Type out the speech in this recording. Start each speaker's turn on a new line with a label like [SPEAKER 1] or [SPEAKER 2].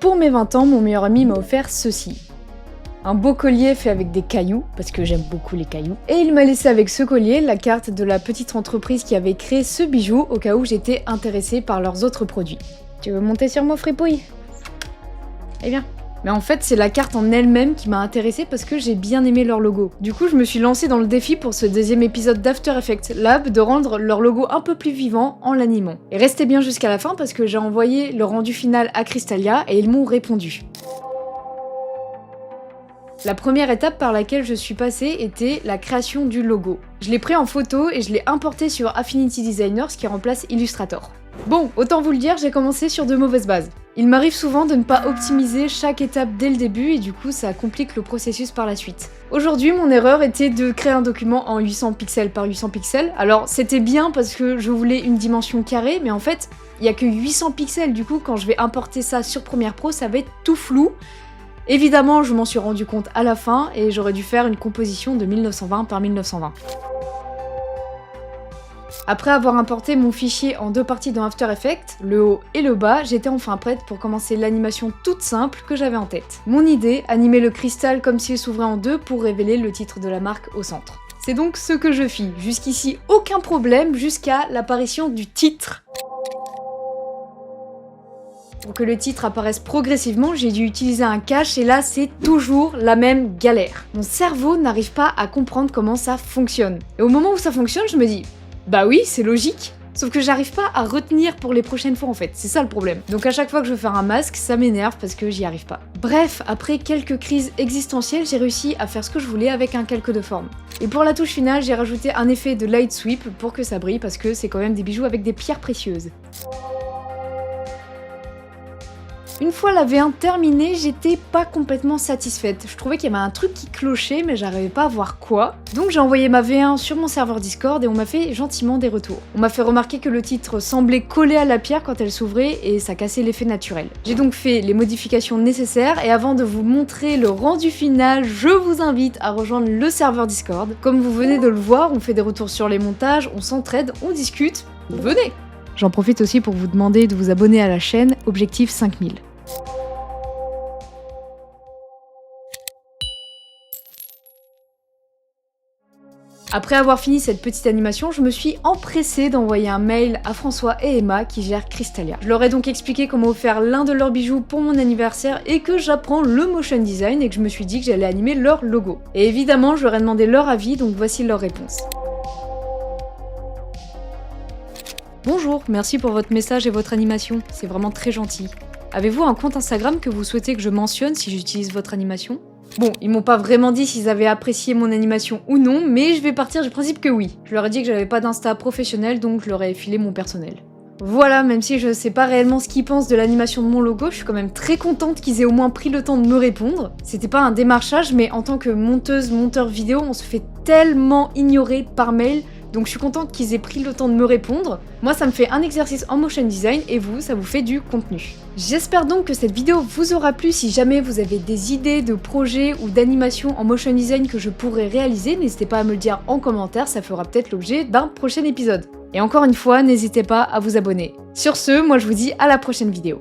[SPEAKER 1] Pour mes 20 ans, mon meilleur ami m'a offert ceci. Un beau collier fait avec des cailloux, parce que j'aime beaucoup les cailloux. Et il m'a laissé avec ce collier la carte de la petite entreprise qui avait créé ce bijou au cas où j'étais intéressée par leurs autres produits. Tu veux monter sur moi, fripouille? Eh bien. Mais en fait, c'est la carte en elle-même qui m'a intéressée parce que j'ai bien aimé leur logo. Du coup, je me suis lancée dans le défi pour ce deuxième épisode d'After Effects Lab de rendre leur logo un peu plus vivant en l'animant. Et restez bien jusqu'à la fin parce que j'ai envoyé le rendu final à Crystalia et ils m'ont répondu. La première étape par laquelle je suis passée était la création du logo. Je l'ai pris en photo et je l'ai importé sur Affinity Designer, ce qui remplace Illustrator. Bon, autant vous le dire, j'ai commencé sur de mauvaises bases. Il m'arrive souvent de ne pas optimiser chaque étape dès le début et du coup ça complique le processus par la suite. Aujourd'hui, mon erreur était de créer un document en 800 pixels par 800 pixels. Alors c'était bien parce que je voulais une dimension carrée, mais en fait, il n'y a que 800 pixels, du coup quand je vais importer ça sur Premiere Pro, ça va être tout flou. Évidemment, je m'en suis rendu compte à la fin et j'aurais dû faire une composition de 1920 par 1920. Après avoir importé mon fichier en deux parties dans After Effects, le haut et le bas, j'étais enfin prête pour commencer l'animation toute simple que j'avais en tête. Mon idée, animer le cristal comme s'il s'ouvrait en deux pour révéler le titre de la marque au centre. C'est donc ce que je fis. Jusqu'ici, aucun problème jusqu'à l'apparition du titre. Pour que le titre apparaisse progressivement, j'ai dû utiliser un cache et là c'est toujours la même galère. Mon cerveau n'arrive pas à comprendre comment ça fonctionne. Et au moment où ça fonctionne, je me dis bah oui, c'est logique. Sauf que j'arrive pas à retenir pour les prochaines fois en fait, c'est ça le problème. Donc à chaque fois que je veux faire un masque, ça m'énerve parce que j'y arrive pas. Bref, après quelques crises existentielles, j'ai réussi à faire ce que je voulais avec un calque de forme. Et pour la touche finale, j'ai rajouté un effet de light sweep pour que ça brille parce que c'est quand même des bijoux avec des pierres précieuses. Une fois la V1 terminée, j'étais pas complètement satisfaite. Je trouvais qu'il y avait un truc qui clochait, mais j'arrivais pas à voir quoi. Donc j'ai envoyé ma V1 sur mon serveur Discord et on m'a fait gentiment des retours. On m'a fait remarquer que le titre semblait coller à la pierre quand elle s'ouvrait et ça cassait l'effet naturel. J'ai donc fait les modifications nécessaires et avant de vous montrer le rendu final, je vous invite à rejoindre le serveur Discord. Comme vous venez de le voir, on fait des retours sur les montages, on s'entraide, on discute. Venez! J'en profite aussi pour vous demander de vous abonner à la chaîne, objectif 5000. Après avoir fini cette petite animation, je me suis empressée d'envoyer un mail à François et Emma qui gèrent Crystalia. Je leur ai donc expliqué comment offrir l'un de leurs bijoux pour mon anniversaire et que j'apprends le motion design et que je me suis dit que j'allais animer leur logo. Et évidemment, je leur ai demandé leur avis, donc voici leur réponse. Bonjour, merci pour votre message et votre animation, c'est vraiment très gentil. Avez-vous un compte Instagram que vous souhaitez que je mentionne si j'utilise votre animation ? Bon, ils m'ont pas vraiment dit s'ils avaient apprécié mon animation ou non, mais je vais partir du principe que oui. Je leur ai dit que j'avais pas d'Insta professionnel, donc je leur ai filé mon personnel. Voilà, même si je sais pas réellement ce qu'ils pensent de l'animation de mon logo, je suis quand même très contente qu'ils aient au moins pris le temps de me répondre. C'était pas un démarchage, mais en tant que monteur vidéo, on se fait tellement ignorer par mail, donc je suis contente qu'ils aient pris le temps de me répondre. Moi, ça me fait un exercice en motion design et vous, ça vous fait du contenu. J'espère donc que cette vidéo vous aura plu. Si jamais vous avez des idées de projets ou d'animations en motion design que je pourrais réaliser, n'hésitez pas à me le dire en commentaire, ça fera peut-être l'objet d'un prochain épisode. Et encore une fois, n'hésitez pas à vous abonner. Sur ce, moi je vous dis à la prochaine vidéo.